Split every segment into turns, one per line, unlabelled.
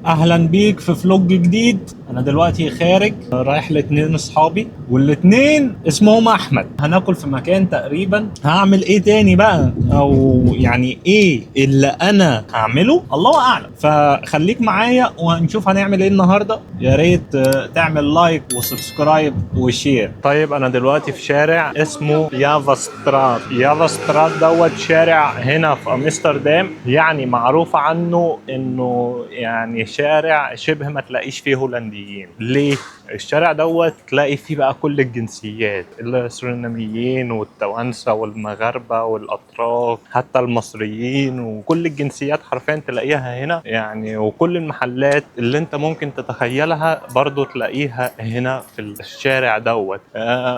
اهلا بيك في فلوج جديد. انا دلوقتي خارج رايح لاتنين اصحابي والاتنين اسمهم احمد. هناكل في مكان تقريبا. هعمل ايه تاني بقى، او يعني ايه اللي انا هعمله الله اعلم. فخليك معايا وهنشوف هنعمل ايه النهارده. يا ريت تعمل لايك وسبسكرايب وشير. طيب انا دلوقتي في شارع اسمه يافاستراد. يافاستراد دوت شارع هنا في امستردام، يعني معروف عنه انه يعني شارع شبه ما تلاقيش فيه هولنديين. ليه؟ الشارع دوت تلاقي فيه بقى كل الجنسيات، السوريناميين والتوانسه والمغاربه والاتراك، حتى المصريين، وكل الجنسيات حرفيا تلاقيها هنا يعني. وكل المحلات اللي انت ممكن تتخيلها برضو تلاقيها هنا في الشارع دوت.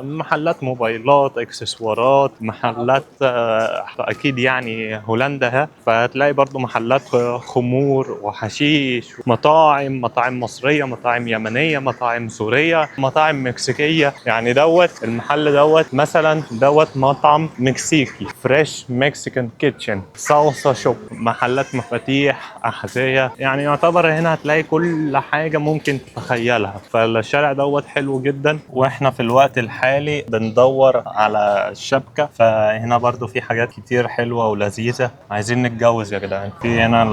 محلات موبايلات، اكسسوارات، محلات اكيد يعني هولندا، فتلاقي برضو محلات خمور وحشيش، مطاعم مصريه، مطاعم يمنيه، مطاعم سوريه، مطاعم مكسيكيه. يعني دوت المحل دوت مثلا دوت مطعم مكسيكي، فريش مكسيكان كيتشن، صلصه شوب، محلات مفاتيح، احذيه. يعني يعتبر هنا هتلاقي كل حاجه ممكن تتخيلها. فالشارع دوت حلو جدا. واحنا في الوقت الحالي بندور على الشبكه، فهنا برضو في حاجات كتير حلوه ولذيذه. عايزين نتجوز يا جدعان. في هنا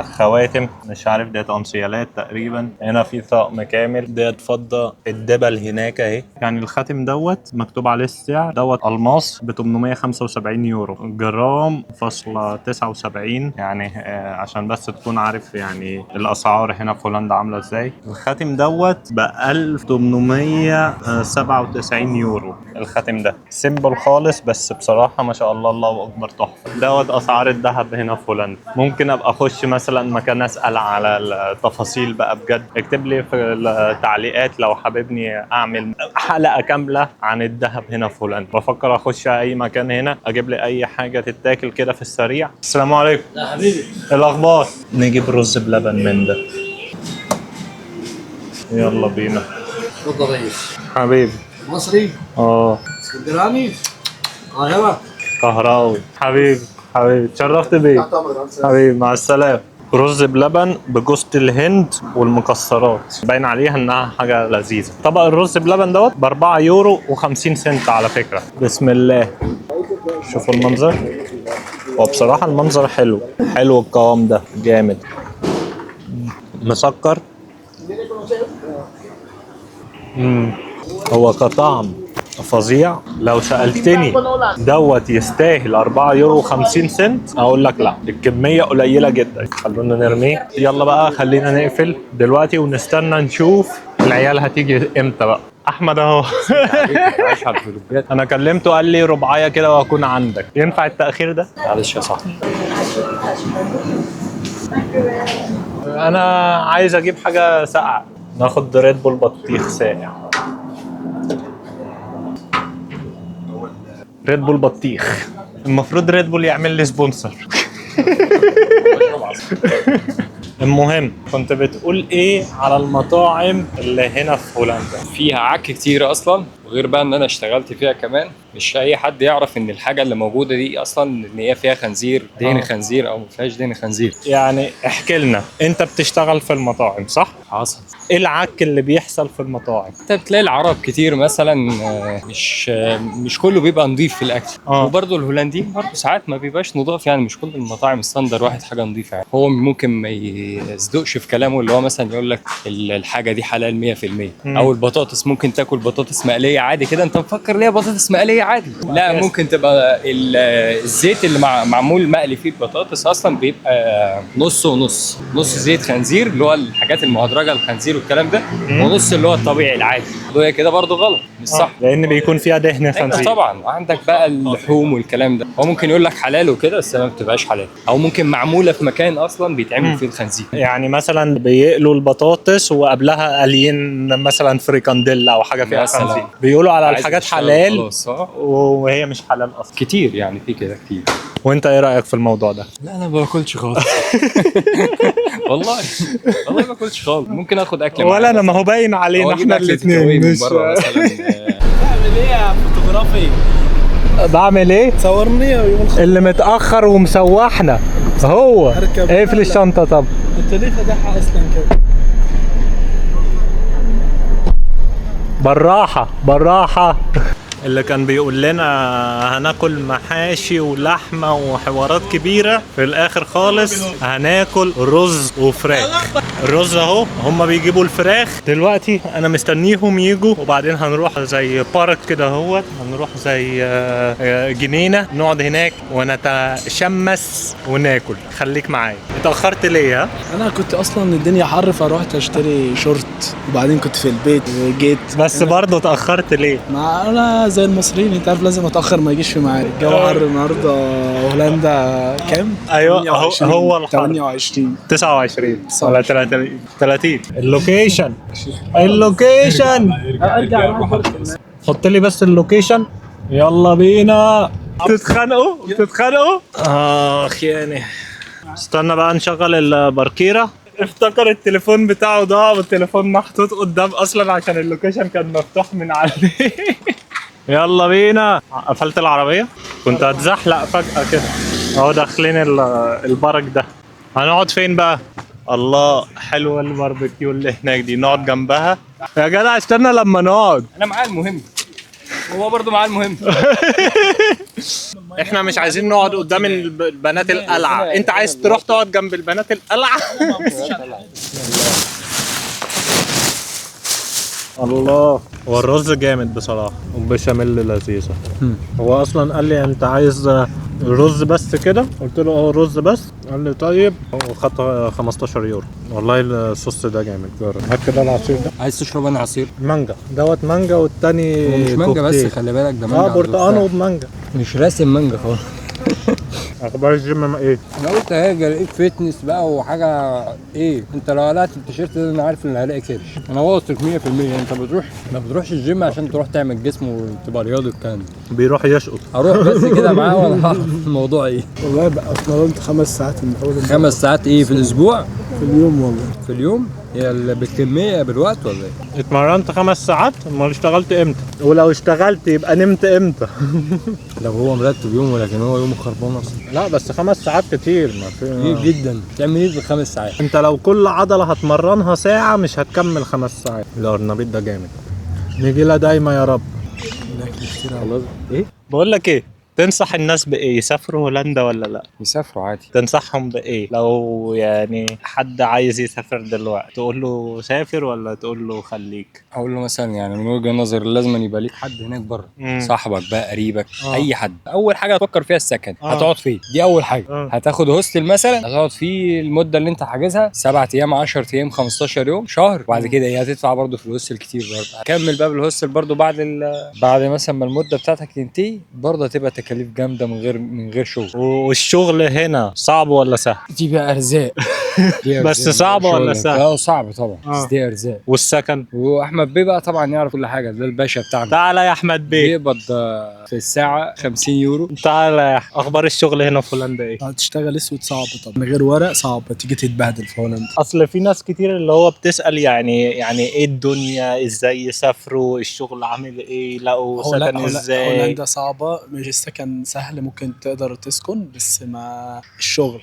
الخواتم، مش عارف ديت امسيالات تقريبا. هنا في طقم كامل، ديت فضه، الدبل هناك اهي. يعني الخاتم دوت مكتوب عليه السعر دوت الماس ب 875 يورو، جرام فاصلة 79 يعني. عشان بس تكون عارف يعني الاسعار هنا في هولندا عامله ازاي. الخاتم دوت ب 1897 يورو. الخاتم ده سيمبل خالص، بس بصراحه ما شاء الله الله اكبر تحفه. دوت اسعار الذهب هنا في هولندا. ممكن ابقى اخش مثلا مكان اسال على التفاصيل بقى بجد. اكتب لي في التعليقات لو حاببني اعمل حلقه كامله عن الذهب هنا في هولندا. بفكر اخش اي مكان هنا اجيب لي اي حاجه تتاكل كده في السريع. السلام عليكم.
يا حبيبي،
إيه الاخبار؟ نجيب رز بلبن من ده. يلا بينا
تفضل ريس.
حبيبي.
مصري، اسكندراني، القاهرة.
قهراوي. حبيبي اتشرفت بيك حبيبي. مع السلامه. رز بلبن بجوزة الهند والمكسرات، باين عليها انها حاجه لذيذه. طبق الرز بلبن دوت ب 4 يورو و50 سنت على فكره. بسم الله. شوفوا المنظر. وبصراحه المنظر حلو القوام ده جامد، مسكر. هو كطعم فظيع. لو سألتني دوت يستاهل 4 يورو 50 سنت اقول لك لا، الكمية قليلة جدا. خلونا نرميه. يلا بقى خلينا نقفل دلوقتي ونستنى نشوف العيال هتيجي امتى بقى. احمد اهو. انا كلمته قال لي ربعايه كده واكون عندك. ينفع التأخير ده؟
معلش يا صاحبي،
انا عايز اجيب حاجة ساقعة. ناخد ريد بول بطيخ ساقع. ريد بول بطيخ. المفروض ريد بول يعمل لي سبونسر. المهم كنت بتقول ايه على المطاعم اللي هنا في هولندا؟
فيها عك كتير اصلا، وغير بقى ان انا اشتغلت فيها كمان. مش اي حد يعرف ان الحاجه اللي موجوده دي اصلا ان هي فيها خنزير، دهن خنزير، او ما فيهاش دهن خنزير.
يعني احكي لنا، انت بتشتغل في المطاعم صح؟
حصل.
ايه العك اللي بيحصل في المطاعم؟
انت بتلاقي العرب كتير مثلا، مش كله بيبقى نظيف في الاكل. وبرضه الهولنديين برضه ساعات ما بيبقاش نضاف. يعني مش كل المطاعم ستاندر واحد حاجه نظيفه. يعني هو ممكن ما يصدقش في كلامه، اللي هو مثلا يقول لك الحاجه دي حلال 100%. او البطاطس ممكن تاكل بطاطس مقليه عادي كده، انت مفكر ليها بطاطس مقليه عادي. لا، ممكن تبقى الزيت اللي معمول مقلي فيه البطاطس اصلا بيبقى نص ونص. نص زيت خنزير اللي هو الحاجات المهدرجه، الخنزير والكلام ده، ونص اللي هو الطبيعي العادي. وهي كده برضه غلط، مش صح.
لان بيكون فيها دهن خنزير.
طبعا عندك بقى اللحوم والكلام ده، هو ممكن يقول لك حلال وكده بس ما بتبقاش حلال. او ممكن معموله في مكان اصلا بيتعمل فيه الخنزير.
يعني مثلا بيقلوا البطاطس وقبلها قاليين مثلا فريكانديلا او حاجه فيها خنزير، بيقولوا على الحاجات حلال وهي مش حلال اصلا.
كتير يعني، في كده كتير.
وانت ايه رايك في الموضوع ده؟
لا انا ما باكلش خالص. والله ما باكلش خالص. ممكن اخد اكل
ولا انا، ما هو باين علينا احنا الاثنين.
مش بره مثلا.
تعمل ايه يا فوتوغرافي؟
بعمل ايه؟
صورني
اللي متاخر ومسوحنا هو. اقفل الشنطه. طب
انت ليه فاتحها اصلا كده؟
بالراحة بالراحة. اللي كان بيقول لنا هناكل محاشي ولحمة وحوارات كبيرة، في الآخر خالص هناكل رز وفراخ. الرز اهو، هما بيجيبوا الفراخ دلوقتي، أنا مستنيهم يجوا وبعدين هنروح زي بارك كده اهوت، هنروح زي جنينة نقعد هناك ونتشمس وناكل. خليك معايا. اتأخرت ليه ها؟
انا كنت اصلا الدنيا حر فروحت اشتري شورت، وبعدين كنت في البيت وجيت.
بس برضه اتأخرت ليه؟
ما انا زي المصريين انت عارف لازم اتاخر ما يجيش في ميعاد. الجو حر النهارده. هولندا كام؟
ايوه
28.
هو الحر
28
29 ولا 30. اللوكيشن
ارجع.
حط لي بس اللوكيشن. يلا بينا. تتخانقوا اخ يعني. استنى بقى نشغل الباركيرة. افتكر التليفون بتاعه ضاع والتليفون محطوط قدام اصلا عشان اللوكيشن كان مفتوح من عليه. يلا بينا. قفلت العربية، كنت هتزحلق فجأة كده. اهو داخلين البارك ده. هنقعد فين بقى؟ الله حلوة الباربيكيو اللي هناك دي، نقعد جنبها. يا جدع استنى لما نقعد.
انا معاه المهم، هو برضه معاه المهم.
احنا مش عايزين نقعد قدام البنات القلعة، انت عايز تروح تقعد جنب البنات القلعة. الله. هو الرز جامد بصراحة والبشاميل لذيذة. هو اصلا قال لي انت عايز رز بس كده؟ قلت له اه رز بس. قال لي طيب، وخدت 15 يورو. والله الصوص ده جامد. جرب هات كده العصير ده.
عايز تشرب انا عصير؟
مانجا دوت، مانجا والتاني
مش مانجا
كوكتيل.
بس، خلي بالك ده مانجا.
برتقان وبمانجا.
مش راسم مانجا خالص.
اخبار الجيم ايه؟
انا قلت هاجي الاقيك فتنس بقى وحاجه. ايه انت لو قلعت التيشيرت ده انا عارف ان هلاقي كرش. انا واثق 100%. انت ما بتروحش الجيم عشان تروح تعمل جسم وتبقى رياضي والكلام ده.
بيروح يشقط.
اروح بس كده معاه وانا هعرف الموضوع ايه.
والله بقى اتمرنت 5 ساعات من اول
5 ساعات ايه في الاسبوع؟
في اليوم والله.
في اليوم؟ هي بالكميه بالوقت ولا ايه؟
اتمرنت 5 ساعات؟ امال اشتغلت امتى؟ ولو اشتغلت يبقى نمت امتى؟
لو هو مرتب يوم ولكن هو يومه خربان اصلا.
لا بس 5 ساعات كتير. ما
كتير جدا. تعمل ايه ب5 ساعات؟
انت لو كل عضلة هتمرنها ساعة مش هتكمل 5 ساعات. الارنبيط ده جامد. نيجي لها دايما يا رب. خلاص. ايه؟ بقول لك ايه؟ تنصح الناس بايه؟ يسافروا هولندا ولا لا؟
يسافروا عادي.
تنصحهم بايه؟ لو يعني حد عايز يسافر دلوقتي تقول له سافر ولا تقول له خليك؟
اقول له مثلا يعني من وجهة نظري لازم يبقى ليك حد هناك بره، صاحبك بقى، قريبك، اي حد. اول حاجه هتفكر فيها السكن. هتقعد فين؟ دي اول حاجه. هتاخد هوستل مثلا هتقعد فيه المده اللي انت حاجزها 7 ايام 10 ايام 15 يوم شهر. وبعد كده ايه هتدفع برضه في الهوستل كتير برضه. هتكمل بقى بالهوستل برضه بعد مثلا ما المده بتاعتك تنتهي برضه هتبقى تكاليف جامده من غير شغل.
والشغل هنا صعب ولا سهل؟
دي بقى ارزاق.
بس صعبه ولا سهل؟
صعب طبعا. بس دي ارزاق.
والسكن؟
واحمد بيه بقى طبعا يعرف كل حاجه، ده الباشا بتاعنا.
تعالى يا احمد بيه.
بيقبض في الساعه 50 يورو.
تعالى يا اخبار الشغل هنا في هولندا ايه؟
تشتغل اسود صعب طبعا، من غير ورق صعب، تيجي تتبهدل في هولندا.
اصل في ناس كتير اللي هو بتسال يعني ايه الدنيا، ازاي يسافروا، الشغل عامل ايه، لقوا سكن ازاي.
هولندا صعبه، مش السكن سهل، ممكن تقدر تسكن بس ما الشغل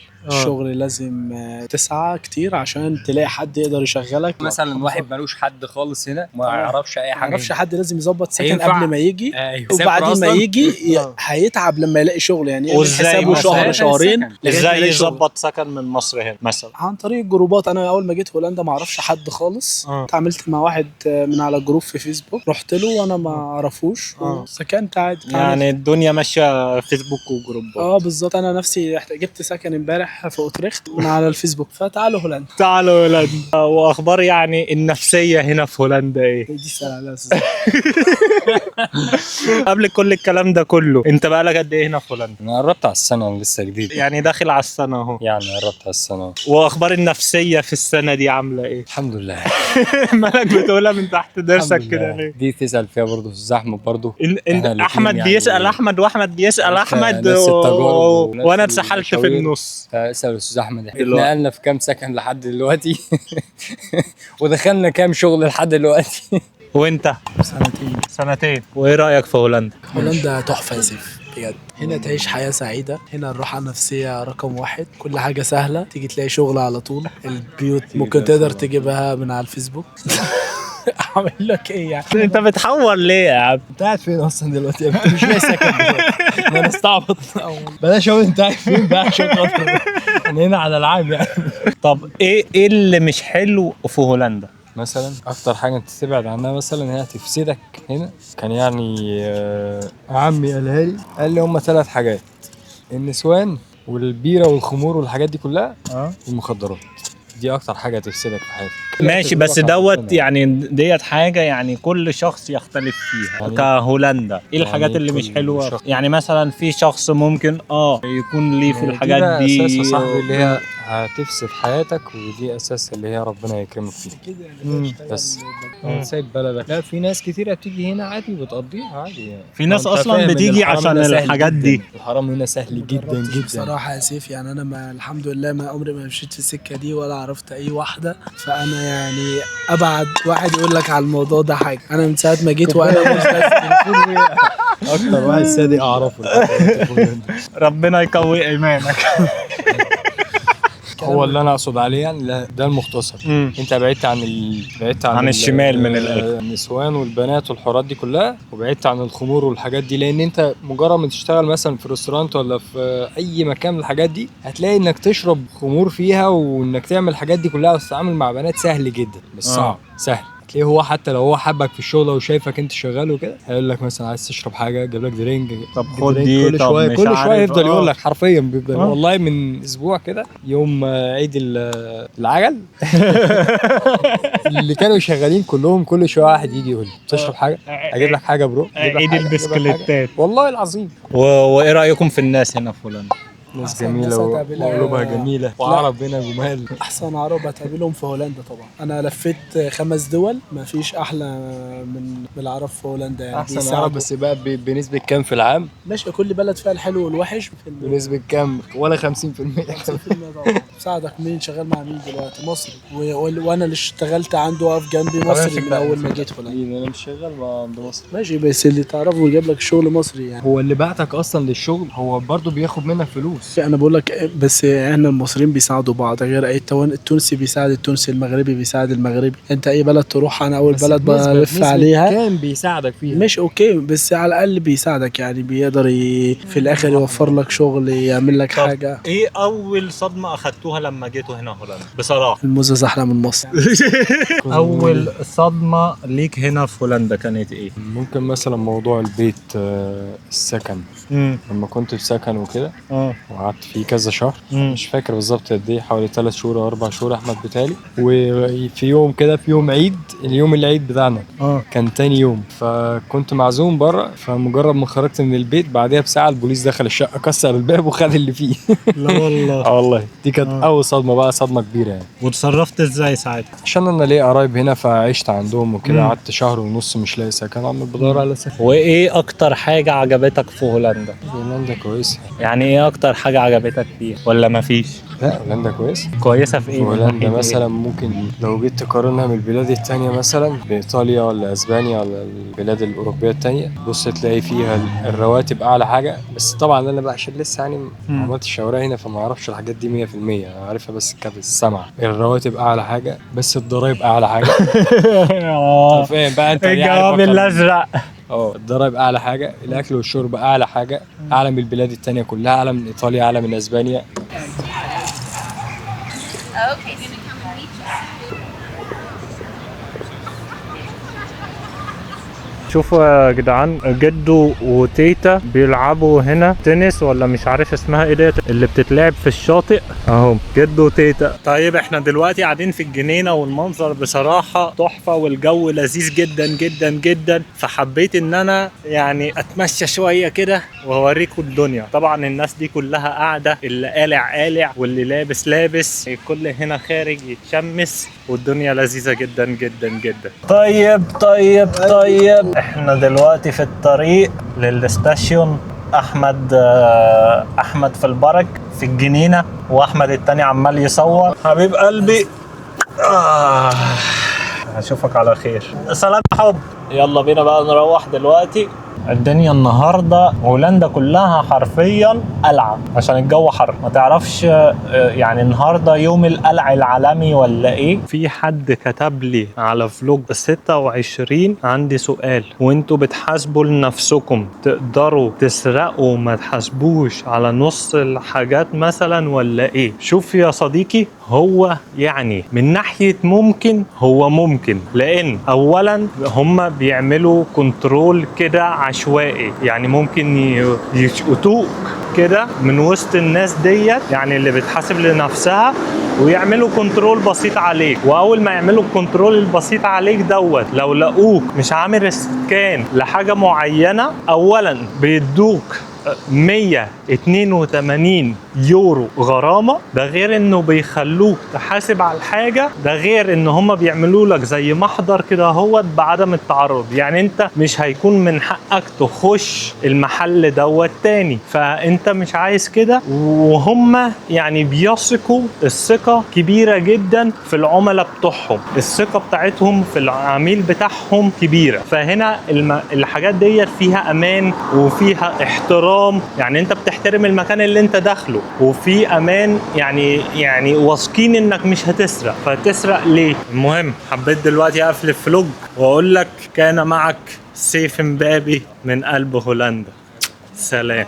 لازم تسعى كتير عشان تلاقي حد يقدر يشغلك.
مثلا واحد ملوش حد خالص هنا ما يعرفش اي حاجه،
ما يعرفش حد، لازم يظبط سكن
هينفع؟
قبل ما يجي.
أيوة.
وبعدين ما يجي هيتعب لما يلاقي شغل، يعني يعمل حسابه شهر شهرين.
ازاي يظبط سكن من مصر هنا مثلا؟
عن طريق الجروبات. انا اول ما جيت هولندا ما اعرفش حد خالص. اتعاملت مع واحد من على جروب في فيسبوك، رحت له وانا ما اعرفوش سكنت عادي.
يعني الدنيا ماشيه فيسبوك وجروبات.
بالظبط. انا نفسي جبت سكن امبارح في اوتريخت من على الفيسبوك. فتعالوا هولندا.
تعالوا هولندا. واخبار يعني النفسيه هنا في هولندا ايه؟
دي سنه
قبل كل الكلام ده كله، انت بقالك قد ايه هنا في هولندا؟
انا قربت على السنه، انا لسه جديد
يعني داخل على السنه اهو.
يعني قربت على السنه.
واخبار النفسيه في السنه دي عامله ايه؟
الحمد لله.
مالك بتقولها من تحت درسك كده ليه؟
دي تسال فيها برضه في الزحمه برضه.
احمد يعني بيسال احمد واحمد بيسال احمد وانا اتسحلت في النص.
اسال استاذ احمد احنا نقلنا في كام سكن لحد دلوقتي ودخلنا كام شغل لحد دلوقتي.
وانت؟ 2 سنين. وايه رايك في هولندا؟
هولندا تحفه يا سيف. بجد. هنا تعيش حياة سعيدة، هنا الراحة النفسية رقم 1، كل حاجة سهلة، تيجي تلاقي شغل على طول، البيوت ممكن تقدر تجيبها من على الفيسبوك. اعمل لك ايه يعني؟
انت بتحور ليه يا عم؟
انت قاعد فين اصلا دلوقتي؟ انت مش لاقي سكن دلوقتي. ما انا استعبط. بلاش اقول انت قاعد فين بقى عشان خاطر انا هنا على العام يعني.
طب ايه اللي مش حلو في هولندا؟
مثلا اكتر حاجه انت تبعد عنها مثلا هي هتفسدك هنا. كان يعني عمي قالها لي، قال لي هم 3 حاجات: النسوان والبيره والخمور والحاجات دي كلها، والمخدرات. دي اكتر حاجه هتفسدك في حياتك.
ماشي، بس دوت يعني ديت حاجة يعني كل شخص يختلف فيها.
يعني
كهولندا ايه الحاجات
يعني
اللي مش
كل
حلوة؟
شخص.
يعني مثلا في شخص ممكن يكون ليه في الحاجات
بقى
دي
اساس يا صاحبي اللي هي هتفسد حياتك، ودي اساس اللي هي ربنا يكرمك فيها.
كده يعني
بس سايب بلدك. لا، في ناس كتيره بتيجي هنا عادي وبتقضيها عادي يعني.
في ناس
ما أنت
أصلاً
فاهم إن
بتيجي
الحرام
عشان
هنا سهل
الحاجات
جداً.
دي.
الحرام هنا سهل جدا جدا
بصراحة يا سيف، يعني أنا ما الحمد لله ما عمري ما مشيت في السكة دي ولا عرفت أي واحدة، فأنا يعني أبعد واحد يقول لك على الموضوع ده حاجة. أنا من ساعة ما جيت وأنا مش
اكتر واحد صادق اعرفه.
ربنا يقوي ايمانك.
هو اللي انا اقصد عليه يعني ده المختصر. انت بعدت عن
الشمال من الآخر.
النسوان والبنات والحوارات دي كلها، وبعدت عن الخمور والحاجات دي، لان انت مجرد ما تشتغل مثلا في ريستورانت ولا في اي مكان من الحاجات دي، هتلاقي انك تشرب خمور فيها، وانك تعمل الحاجات دي كلها وتتعامل مع بنات سهل جدا، مش صعب، سهل. تلاقيه هو حتى لو هو حبك في الشغل وشايفك انت شغال وكده، هيقول لك مثلا عايز تشرب حاجه، جاب لك درينج،
طب خد دي،
كل
طب
شويه
مش
كل شويه
عارف،
يفضل يقول لك، حرفيا بيفضل.
آه.
والله من اسبوع كده يوم عيد العجل، اللي كانوا شغالين كلهم كل شويه واحد يجي يقول لي تشرب حاجه، اجيب لك حاجه برو، أجيب لك
عيد
حاجة، أجيب لك حاجة.
البسكليتات.
والله العظيم
وايه رايكم في الناس هنا في هولندا؟
ناس
أحسن
جميله
ناس هتقابلها.
وقلوبها جميله وعرب هنا جمال.
أحسن عرب هتقابلهم في هولندا طبعا. أنا لفيت 5 دول، ما فيش أحلى من العرب في هولندا يعني.
احسن
بيساعدوا.
عرب، بس بقى بنسبه كام في العام؟
ماشي، كل بلد فيها الحلو والوحش.
بنسبه كام؟ ولا 50%؟
50% طبعا. بساعدك. مين شغال مع مين دلوقتي؟ مصري. وانا اللي اشتغلت عنده واقف جنبي مصري من اول ما جيت هولندا.
انا مش شغال مع عند مصر.
ماشي، بس اللي تعرفه يجيب لك شغل مصري يعني.
هو اللي بعتك اصلا للشغل هو برضه بياخد منك فلوس.
انا بقول لك، بس احنا المصريين بيساعدوا بعض، غير اي التونسي بيساعد التونسي، المغربي بيساعد المغربي. انت اي بلد تروح، انا اول بلد بلف عليها
كان بيساعدك فيها.
مش اوكي، بس على الاقل بيساعدك يعني، بيقدر في الاخر يوفر لك شغل، يعمل لك حاجه.
ايه اول صدمه اخدتوها لما جيتوا هنا هولندا بصراحه؟
الموزة احلى من مصر.
اول صدمه ليك هنا في هولندا كانت ايه؟
ممكن مثلا موضوع البيت، السكن. لما كنت في سكن وكده وقعدت فيه كذا شهر، مش فاكر بالظبط قد ايه، حوالي 3 شهور او 4 شهور احمد بتالي. وفي يوم كده، في يوم عيد، اليوم العيد بتاعنا كان تاني يوم، فكنت معزوم بره. فمجرد ما خرجت من البيت بعدها بساعه البوليس دخل الشقه، كسر الباب وخد اللي فيه.
لا والله.
والله دي كانت اول صدمه، بقى صدمه كبيره يعني.
وتصرفت ازاي ساعتها؟
عشان انا ليا قرايب هنا فعشت عندهم وكده، قعدت شهر ونص مش لاقي سكن، عمال بدور على سكن.
وايه اكتر حاجه عجبتك في هولندا؟
هولندا كويسه.
يعني ايه اكتر حاجه عجبتك فيها ولا مفيش؟
لا، هولندا كويسه.
كويسه في ايه؟
هولندا مثلا ممكن لو جيت تقارنها من البلاد التانية، مثلا بإيطاليا ولا أسبانيا ولا البلاد الأوروبية التانية، بص تلاقي فيها الرواتب أعلى حاجة. بس طبعا أنا بقى عشان لسه يعني ما عملتش شوارع هنا، فما أعرفش الحاجات دي 100%. أنا عارفها بس السمع. الرواتب أعلى حاجة، بس الضرايب أعلى حاجة. فاهم بقى أنت؟
الجواب الازرق.
الضرايب أعلى حاجة، الأكل والشرب أعلى حاجة، أعلى من البلاد التانية كلها، أعلى من إيطاليا، أعلى من أسبانيا.
Okay, gonna come and meet you.
شوفوا يا جدعان، جدو وتيتا بيلعبوا هنا تنس، ولا مش عارف اسمها ايه ديت اللي بتتلعب في الشاطئ اهو، جدو وتيتا. طيب احنا دلوقتي قاعدين في الجنينه، والمنظر بصراحه تحفه، والجو لذيذ جدا جدا جدا. فحبيت ان انا يعني اتمشى شويه كده واوريكم الدنيا. طبعا الناس دي كلها قاعده، اللي قالع واللي لابس، الكل هنا خارج يتشمس، والدنيا لذيذه جدا جدا جدا. طيب احنا دلوقتي في الطريق للستاشيون. احمد في البرك في الجنينه، واحمد التاني عمال يصور. حبيب قلبي، هشوفك على خير. سلام يا حب. يلا بينا بقى نروح دلوقتي. الدنيا النهارده هولندا كلها حرفيا قلعه عشان الجو حر، ما تعرفش يعني النهارده يوم القلع العالمي ولا ايه. في حد كتب لي على فلوج 26 عندي سؤال، وانتوا بتحاسبوا لنفسكم تقدروا تسرقوا ما تحاسبوش على نص الحاجات مثلا ولا ايه؟ شوف يا صديقي، هو يعني من ناحية ممكن، هو ممكن، لان اولا هم بيعملوا كنترول كده عشوائي، يعني ممكن يشقطوك كده من وسط الناس ديت، يعني اللي بتحاسب لنفسها، ويعملوا كنترول بسيط عليك. واول ما يعملوا الكنترول البسيط عليك دوت، لو لقوك مش عامل سكان لحاجة معينة، اولا بيدوك 182 يورو غرامة، ده غير انه بيخلوك تحاسب على الحاجة، ده غير ان هم بيعملوا لك زي محضر كده هو بعدم التعرض، يعني انت مش هيكون من حقك تخش المحل دوت تاني، فانت مش عايز كده. وهم يعني بيثقوا الثقة كبيرة جدا في العملاء بتوعهم، الثقة بتاعتهم في العميل بتاعهم كبيرة، فهنا الحاجات ديت فيها امان وفيها احترام، يعني انت بتحترم المكان اللي انت داخله، وفي امان، يعني واثقين انك مش هتسرق، فتسرق ليه؟ المهم حبيت دلوقتي اقفل الفلوج واقول لك كان معك سيف مبابي من قلب هولندا. سلام.